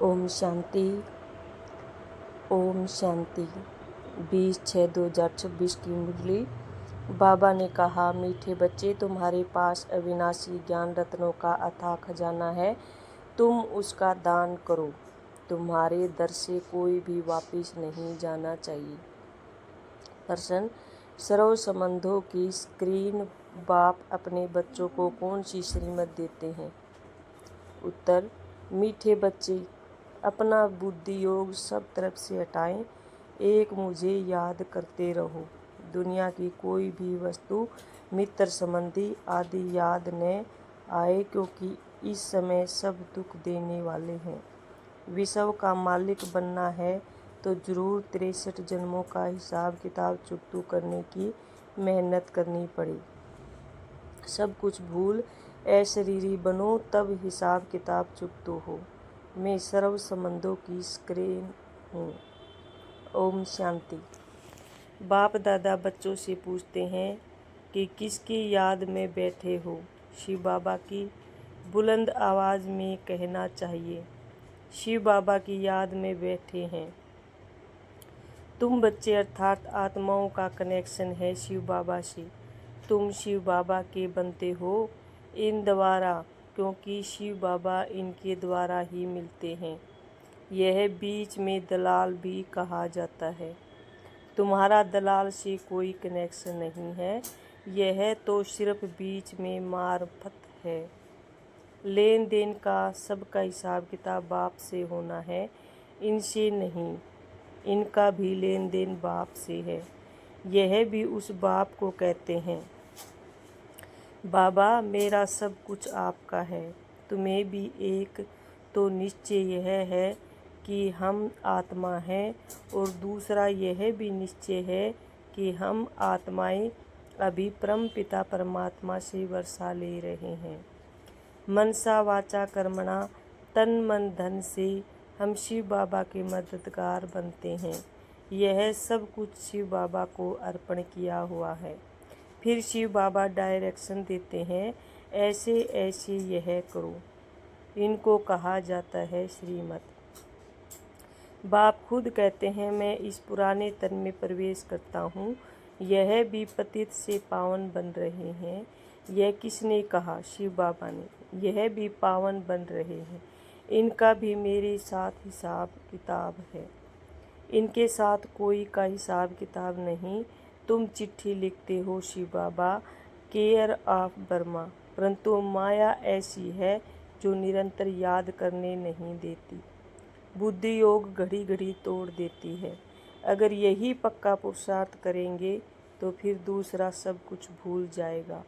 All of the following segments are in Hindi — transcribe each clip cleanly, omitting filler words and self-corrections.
ओम शांति। ओम शांति। 20/6/2026 की मुरली। बाबा ने कहा, मीठे बच्चे, तुम्हारे पास अविनाशी ज्ञान रत्नों का अथाह खजाना है, तुम उसका दान करो। तुम्हारे दर से कोई भी वापिस नहीं जाना चाहिए। प्रश्न, सर्व संबंधों की स्क्रीन बाप अपने बच्चों को कौन सी श्रीमत देते हैं? उत्तर, मीठे बच्चे, अपना बुद्धि योग सब तरफ से हटाएं, एक मुझे याद करते रहो। दुनिया की कोई भी वस्तु, मित्र संबंधी आदि याद न आए, क्योंकि इस समय सब दुख देने वाले हैं। विश्व का मालिक बनना है तो जरूर 63 जन्मों का हिसाब किताब चुकतू करने की मेहनत करनी पड़े। सब कुछ भूल अशरीरी बनो, तब हिसाब किताब चुकतू हो। मैं सर्व संबंधों की स्क्रीन हूँ। ओम शांति। बाप दादा बच्चों से पूछते हैं कि किसकी याद में बैठे हो? शिव बाबा की। बुलंद आवाज़ में कहना चाहिए, शिव बाबा की याद में बैठे हैं। तुम बच्चे अर्थात आत्माओं का कनेक्शन है शिव बाबा से। तुम शिव बाबा के बनते हो इन द्वारा, क्योंकि शिव बाबा इनके द्वारा ही मिलते हैं। यह बीच में दलाल भी कहा जाता है। तुम्हारा दलाल से कोई कनेक्शन नहीं है, यह तो सिर्फ बीच में मार्फत है। लेन देन का सबका हिसाब किताब बाप से होना है, इनसे नहीं। इनका भी लेन देन बाप से है। यह भी उस बाप को कहते हैं, बाबा मेरा सब कुछ आपका है। तुम्हें भी एक तो निश्चय यह है कि हम आत्मा हैं, और दूसरा यह भी निश्चय है कि हम आत्माएं अभी परम पिता परमात्मा से वर्षा ले रहे हैं। मनसा वाचा कर्मणा, तन मन धन से हम शिव बाबा के मददगार बनते हैं। यह सब कुछ शिव बाबा को अर्पण किया हुआ है। फिर शिव बाबा डायरेक्शन देते हैं, ऐसे ऐसे यह करो। इनको कहा जाता है श्रीमत। बाप खुद कहते हैं, मैं इस पुराने तन में प्रवेश करता हूँ। यह भी पतित से पावन बन रहे हैं। यह किसने कहा? शिव बाबा ने। यह भी पावन बन रहे हैं। इनका भी मेरे साथ हिसाब किताब है। इनके साथ कोई का हिसाब किताब नहीं। तुम चिट्ठी लिखते हो शिव बाबा, केयर ऑफ बर्मा, परंतु माया ऐसी है जो निरंतर याद करने नहीं देती। बुद्धि योग घड़ी घड़ी तोड़ देती है। अगर यही पक्का पुरुषार्थ करेंगे तो फिर दूसरा सब कुछ भूल जाएगा,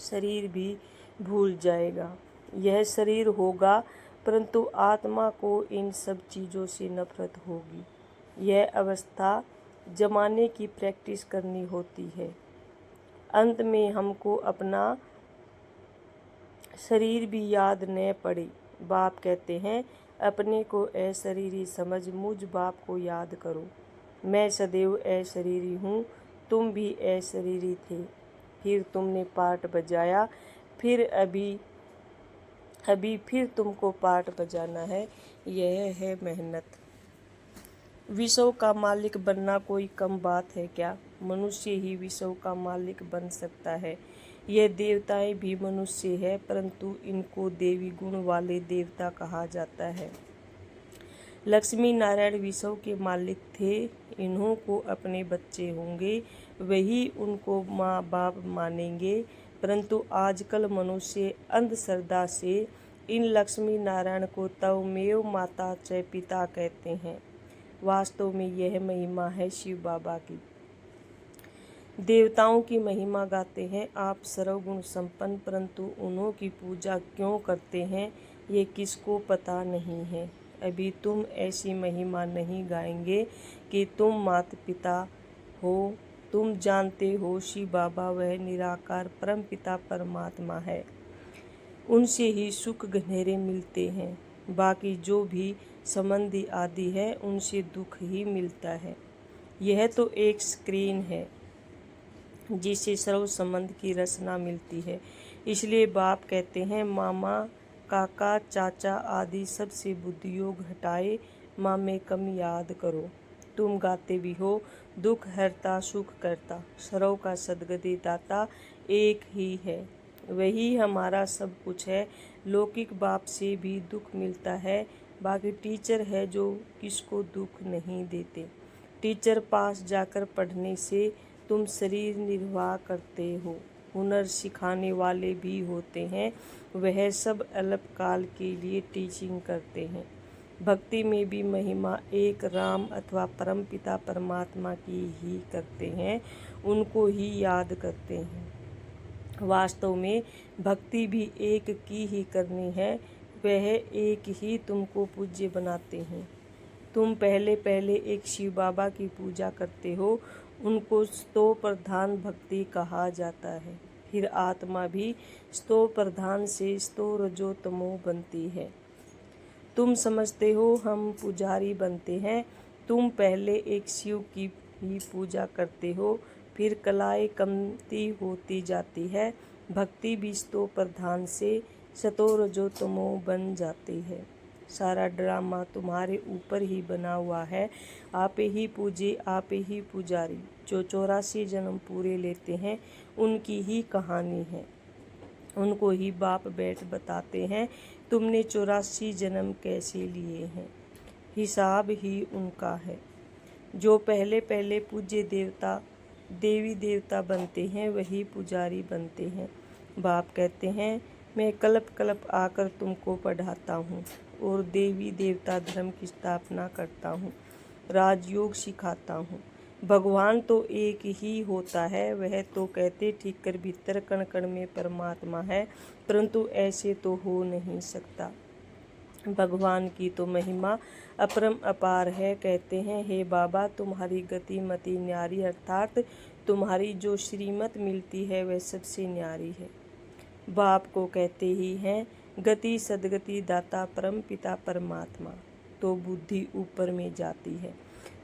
शरीर भी भूल जाएगा। यह शरीर होगा, परंतु आत्मा को इन सब चीज़ों से नफरत होगी। यह अवस्था जमाने की प्रैक्टिस करनी होती है। अंत में हमको अपना शरीर भी याद न पड़े। बाप कहते हैं, अपने को अशरीरी समझ मुझ बाप को याद करो। मैं सदैव अशरीरी हूँ, तुम भी अशरीरी थे। फिर तुमने पार्ट बजाया, फिर अभी फिर तुमको पार्ट बजाना है। यह है मेहनत। विश्व का मालिक बनना कोई कम बात है क्या? मनुष्य ही विश्व का मालिक बन सकता है। यह देवताएं भी मनुष्य है, परंतु इनको देवी गुण वाले देवता कहा जाता है। लक्ष्मी नारायण विश्व के मालिक थे। इन्हों को अपने बच्चे होंगे, वही उनको माँ बाप मानेंगे। परंतु आजकल मनुष्य अंधश्रद्धा से इन लक्ष्मी नारायण को तवमेव माता च पिता कहते हैं। वास्तव में यह महिमा है शिव बाबा की। देवताओं की महिमा गाते हैं आप सर्वगुण संपन्न, परंतु उन्हों की पूजा क्यों करते हैं ये किसको पता नहीं है। अभी तुम ऐसी महिमा नहीं गाएंगे कि तुम माता पिता हो। तुम जानते हो शिव बाबा वह निराकार परम पिता परमात्मा है। उनसे ही सुख घनेरे मिलते हैं। बाकी जो भी संबंधी आदि है, उनसे दुख ही मिलता है। यह तो एक स्क्रीन है जिससे सर्व संबंध की रचना मिलती है। इसलिए बाप कहते हैं, मामा काका चाचा आदि सबसे बुद्धियोग हटाए, माँ में कम याद करो। तुम गाते भी हो, दुख हरता सुख करता, सर्व का सद्गति दाता एक ही है। वही हमारा सब कुछ है। लौकिक बाप से भी दुख मिलता है, बाकी टीचर है जो किसको दुख नहीं देते। टीचर पास जाकर पढ़ने से तुम शरीर निर्वाह करते हो। हुनर सिखाने वाले भी होते हैं, वह सब अल्पकाल के लिए टीचिंग करते हैं। भक्ति में भी महिमा एक राम अथवा परमपिता परमात्मा की ही करते हैं, उनको ही याद करते हैं। वास्तव में भक्ति भी एक की ही करनी है, वह एक ही तुमको पूज्य बनाते हैं। तुम पहले पहले एक शिव बाबा की पूजा करते हो, उनको स्तो प्रधान भक्ति कहा जाता है। फिर आत्मा भी स्तो प्रधान से स्तो रजो तमो बनती है। तुम समझते हो हम पुजारी बनते हैं, तुम पहले एक शिव की ही पूजा करते हो, फिर कलाएं कमती होती जाती है। भक्ति भी स्तो प्रधान से सतो रजो तमो बन जाती है। सारा ड्रामा तुम्हारे ऊपर ही बना हुआ है। आप ही पूजे आप ही पुजारी। जो 84 जन्म पूरे लेते हैं उनकी ही कहानी है, उनको ही बाप बैठ बताते हैं तुमने 84 जन्म कैसे लिए हैं। हिसाब ही उनका है। जो पहले पहले पूज्य देवता देवी देवता बनते हैं वही पुजारी बनते हैं। बाप कहते हैं मैं कल्प कल्प आकर तुमको पढ़ाता हूँ और देवी देवता धर्म की स्थापना करता हूँ, राजयोग सिखाता हूँ। भगवान तो एक ही होता है, वह तो कहते ठीक कर भीतर कण कण में परमात्मा है, परंतु ऐसे तो हो नहीं सकता। भगवान की तो महिमा अपरम अपार है। कहते हैं हे बाबा तुम्हारी गति मति न्यारी, अर्थात तुम्हारी जो श्रीमत मिलती है वह सबसे न्यारी है। बाप को कहते ही हैं गति सदगति दाता परम पिता परमात्मा, तो बुद्धि ऊपर में जाती है।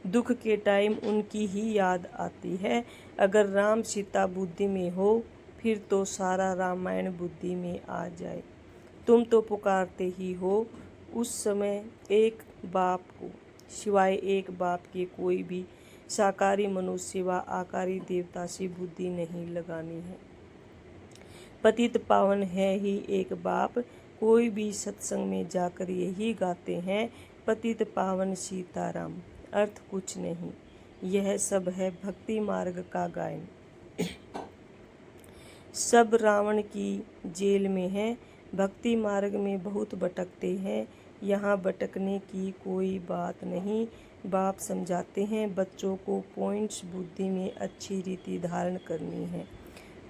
दुख के टाइम उनकी ही याद आती है। अगर राम सीता बुद्धि में हो फिर तो सारा रामायण बुद्धि में आ जाए। तुम तो पुकारते ही हो उस समय एक बाप को, सिवाय एक बाप के कोई भी साकारी मनुष्य व आकारी देवता से बुद्धि नहीं लगानी है। पतित पावन है ही एक बाप। कोई भी सत्संग में जाकर यही गाते हैं पतित पावन सीताराम, अर्थ कुछ नहीं, यह सब है भक्ति मार्ग का गायन। सब रावण की जेल में है, भक्ति मार्ग में बहुत भटकते हैं, यहाँ भटकने की कोई बात नहीं। बाप समझाते हैं बच्चों को पॉइंट्स बुद्धि में अच्छी रीति धारण करनी है,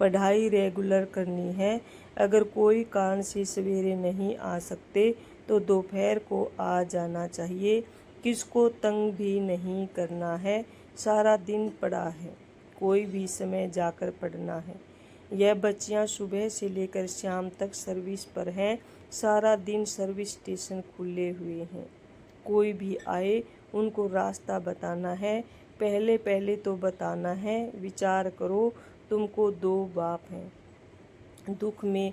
पढ़ाई रेगुलर करनी है। अगर कोई कारण से सवेरे नहीं आ सकते तो दोपहर को आ जाना चाहिए। किसको तंग भी नहीं करना है, सारा दिन पड़ा है, कोई भी समय जाकर पढ़ना है। यह बच्चियां सुबह से लेकर शाम तक सर्विस पर हैं, सारा दिन सर्विस स्टेशन खुले हुए हैं। कोई भी आए उनको रास्ता बताना है, पहले पहले तो बताना है। विचार करो तुमको दो बाप हैं, दुख में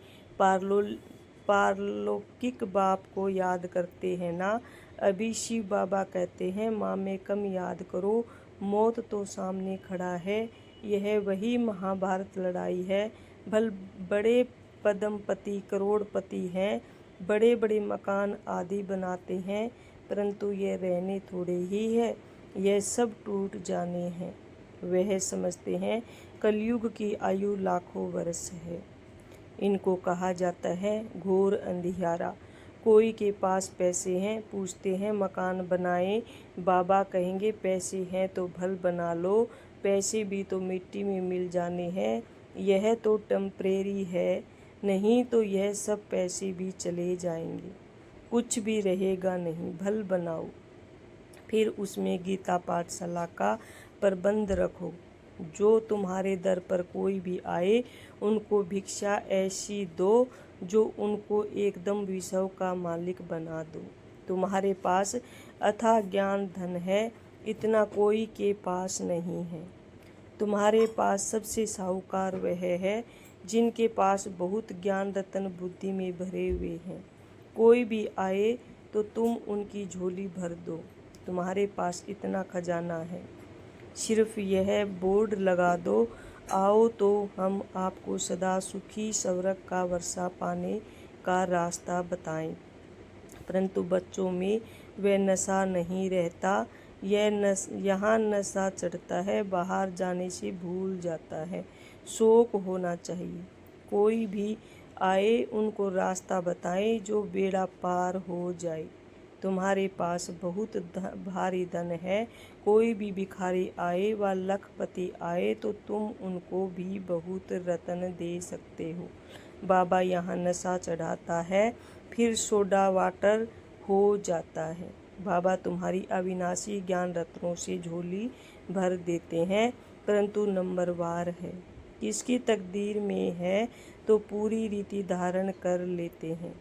पारलौकिक बाप को याद करते हैं ना। अभी शिव बाबा कहते हैं माँ में कम याद करो, मौत तो सामने खड़ा है। यह वही महाभारत लड़ाई है। भल बड़े पद्मपति करोड़पति हैं, बड़े बड़े मकान आदि बनाते हैं, परंतु ये रहने थोड़े ही है, यह सब टूट जाने हैं। वह समझते हैं कलयुग की आयु लाखों वर्ष है। इनको कहा जाता है घोर अंधियारा। कोई के पास पैसे हैं, पूछते हैं मकान बनाएं, बाबा कहेंगे पैसे हैं तो भल बना लो, पैसे भी तो मिट्टी में मिल जाने हैं, यह तो टेम्परेरी है, नहीं तो यह सब पैसे भी चले जाएंगे, कुछ भी रहेगा नहीं, भल बनाओ। फिर उसमें गीता पाठशाला का प्रबंध रखो। जो तुम्हारे दर पर कोई भी आए उनको भिक्षा ऐसी दो जो उनको एकदम विश्व का मालिक बना दो। तुम्हारे पास अथाह ज्ञान धन है, इतना कोई के पास नहीं है। तुम्हारे पास सबसे साहूकार वह है जिनके पास बहुत ज्ञान रतन बुद्धि में भरे हुए हैं। कोई भी आए तो तुम उनकी झोली भर दो, तुम्हारे पास इतना खजाना है। सिर्फ यह बोर्ड लगा दो, आओ तो हम आपको सदा सुखी स्वर्ग का वर्षा पाने का रास्ता बताएं। परंतु बच्चों में वह नशा नहीं रहता। यहाँ नशा चढ़ता है, बाहर जाने से भूल जाता है। शौक होना चाहिए। कोई भी आए उनको रास्ता बताएं जो बेड़ा पार हो जाए। तुम्हारे पास बहुत भारी धन है। कोई भी भिखारी आए व लखपति आए तो तुम उनको भी बहुत रत्न दे सकते हो। बाबा यहाँ नशा चढ़ाता है, फिर सोडा वाटर हो जाता है। बाबा तुम्हारी अविनाशी ज्ञान रत्नों से झोली भर देते हैं, परंतु नंबरवार है। किसकी तकदीर में है तो पूरी रीति धारण कर लेते हैं।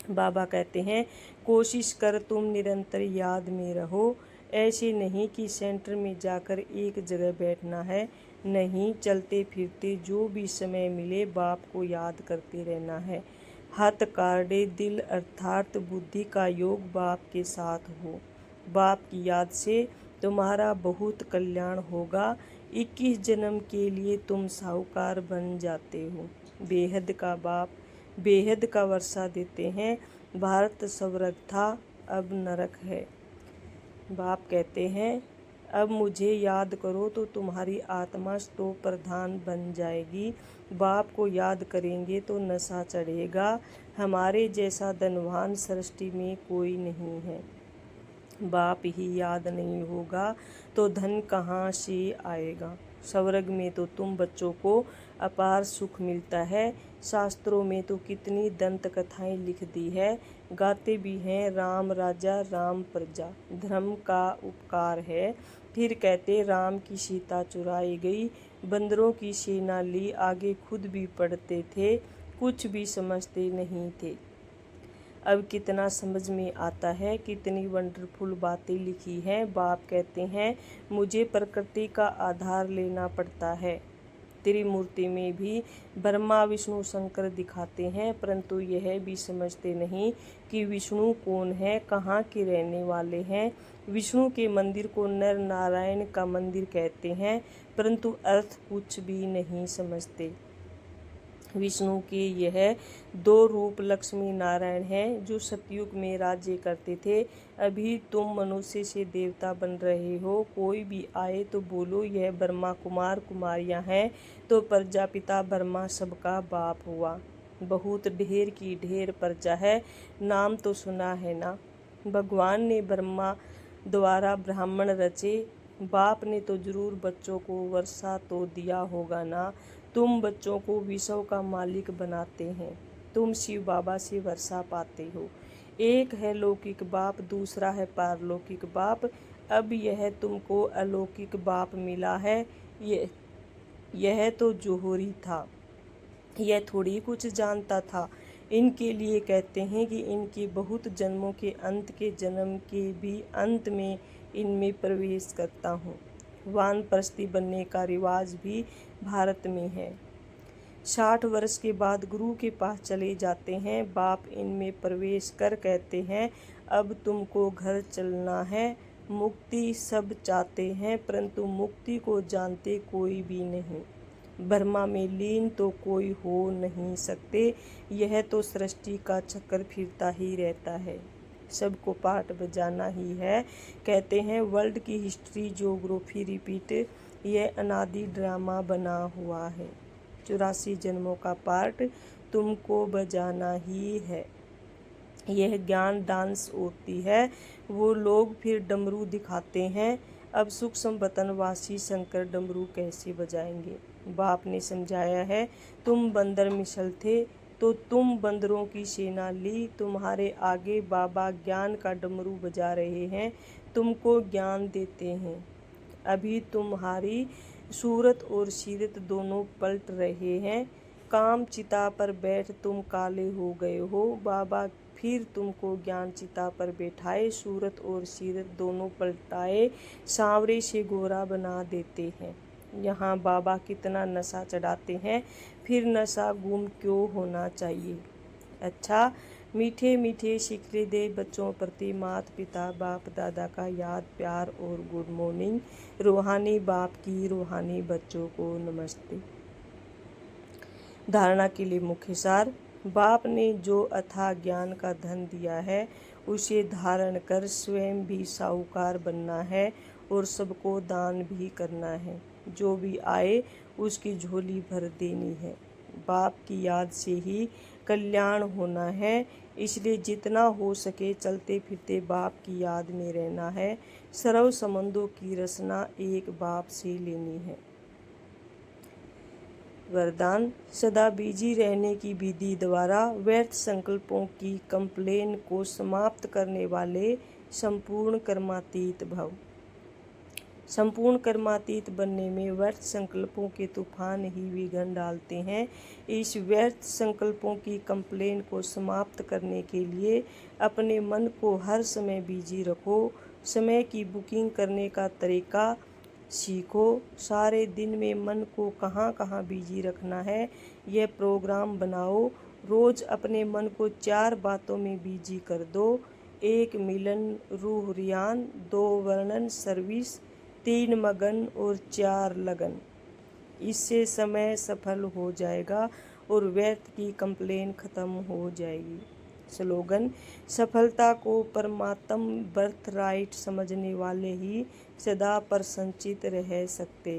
बाबा कहते हैं, कोशिश कर तुम निरंतर याद में रहो। ऐसे नहीं कि सेंटर में जाकर एक जगह बैठना है। नहीं, चलते फिरते जो भी समय मिले बाप को याद करते रहना है। हाथ काटे दिल अर्थात बुद्धि का योग बाप के साथ हो। बाप की याद से तुम्हारा बहुत कल्याण होगा। 21 जन्म के लिए तुम साहूकार बन जाते हो। बेहद का बाप बेहद का वर्षा देते हैं। भारत स्वर्ग था, अब नरक है। बाप कहते हैं, अब मुझे याद करो तो तुम्हारी आत्मा तो प्रधान बन जाएगी। बाप को याद करेंगे तो नशा चढ़ेगा। हमारे जैसा धनवान सृष्टि में कोई नहीं है। बाप ही याद नहीं होगा तो धन कहाँ से आएगा। स्वर्ग में तो तुम बच्चों को अपार सुख मिलता है। शास्त्रों में तो कितनी दंत कथाएं लिख दी है। गाते भी हैं, राम राजा राम प्रजा, धर्म का उपकार है। फिर कहते, राम की सीता चुराई गई, बंदरों की सेना ली, आगे खुद भी पढ़ते थे, कुछ भी समझते नहीं थे। अब कितना समझ में आता है, कितनी वंडरफुल बातें लिखी हैं। बाप कहते हैं, मुझे प्रकृति का आधार लेना पड़ता है। त्रिमूर्ति में भी ब्रह्मा विष्णु शंकर दिखाते हैं, परंतु यह भी समझते नहीं कि विष्णु कौन है, कहाँ के रहने वाले हैं। विष्णु के मंदिर को नर नारायण का मंदिर कहते हैं, परंतु अर्थ कुछ भी नहीं समझते। विष्णु के यह 2 रूप लक्ष्मी नारायण हैं जो सतयुग में राज्य करते थे। अभी तुम मनुष्य से देवता बन रहे हो। कोई भी आए तो बोलो यह ब्रह्मा कुमार कुमारियां हैं, तो प्रजापिता ब्रह्मा सबका बाप हुआ। बहुत ढेर की ढेर प्रजा है, नाम तो सुना है ना। भगवान ने ब्रह्मा द्वारा ब्राह्मण रचे। बाप ने तो जरूर बच्चों को वर्षा तो दिया होगा ना। तुम बच्चों को विश्व का मालिक बनाते हैं। तुम शिव बाबा से वर्षा पाते हो। एक है लौकिक बाप, दूसरा है पारलौकिक बाप। अब यह तुमको अलौकिक बाप मिला है। यह तो जोहरी था, यह थोड़ी कुछ जानता था। इनके लिए कहते हैं कि इनके बहुत जन्मों के अंत के जन्म के भी अंत में इनमें प्रवेश करता हूँ। वानप्रस्थी बनने का रिवाज भी भारत में है। 60 वर्ष के बाद गुरु के पास चले जाते हैं। बाप इनमें प्रवेश कर कहते हैं, अब तुमको घर चलना है। मुक्ति सब चाहते हैं, परंतु मुक्ति को जानते कोई भी नहीं। ब्रह्मा में लीन तो कोई हो नहीं सकते। यह तो सृष्टि का चक्कर फिरता ही रहता है, सबको पाठ बजाना ही है। कहते हैं, वर्ल्ड की हिस्ट्री ज्योग्राफी रिपीट, यह अनादि ड्रामा बना हुआ है। 84 जन्मों का पार्ट तुमको बजाना ही है। यह ज्ञान डांस होती है। वो लोग फिर डमरू दिखाते हैं। अब सूक्ष्म वतनवासी शंकर डमरू कैसे बजाएंगे। बाप ने समझाया है, तुम बंदर मिसल थे तो तुम बंदरों की सेना ली। तुम्हारे आगे बाबा ज्ञान का डमरू बजा रहे हैं, तुमको ज्ञान देते हैं। अभी तुम्हारी सूरत और सीरत दोनों पलट रहे हैं। काम चिता पर बैठ तुम काले हो गए हो। बाबा फिर तुमको ज्ञान चिता पर बैठाए, सूरत और सीरत दोनों पलटाए, सांवरे से गोरा बना देते हैं। यहाँ बाबा कितना नशा चढ़ाते हैं, फिर नशा गुम क्यों होना चाहिए। अच्छा, मीठे मीठे शिकवे दे बच्चों प्रति माता पिता बाप दादा का याद प्यार और गुड मॉर्निंग। रूहानी बाप की रूहानी बच्चों को नमस्ते। धारणा के लिए मुख्य सार। बाप ने जो अथाह ज्ञान का धन दिया है उसे धारण कर स्वयं भी साहूकार बनना है और सबको दान भी करना है। जो भी आए उसकी झोली भर देनी है। बाप की याद से ही कल्याण होना है, इसलिए जितना हो सके चलते फिरते बाप की याद में रहना है। सर्व संबंधों की रचना एक बाप से लेनी है। वरदान। सदा बिजी रहने की विधि द्वारा व्यर्थ संकल्पों की कंप्लेन को समाप्त करने वाले संपूर्ण कर्मातीत भव। संपूर्ण कर्मातीत बनने में व्यर्थ संकल्पों के तूफान ही विघ्न डालते हैं। इस व्यर्थ संकल्पों की कंप्लेन को समाप्त करने के लिए अपने मन को हर समय बिजी रखो। समय की बुकिंग करने का तरीका सीखो। सारे दिन में मन को कहाँ कहाँ बिजी रखना है यह प्रोग्राम बनाओ। रोज अपने मन को 4 बातों में बिजी कर दो। 1 मिलन रूह रियान, 2 वर्णन सर्विस, 3 मगन और 4 लगन। इससे समय सफल हो जाएगा और व्यर्थ की कंप्लेन खत्म हो जाएगी। स्लोगन। सफलता को परमात्म बर्थ राइट समझने वाले ही सदा प्रसन्नचित रह सकते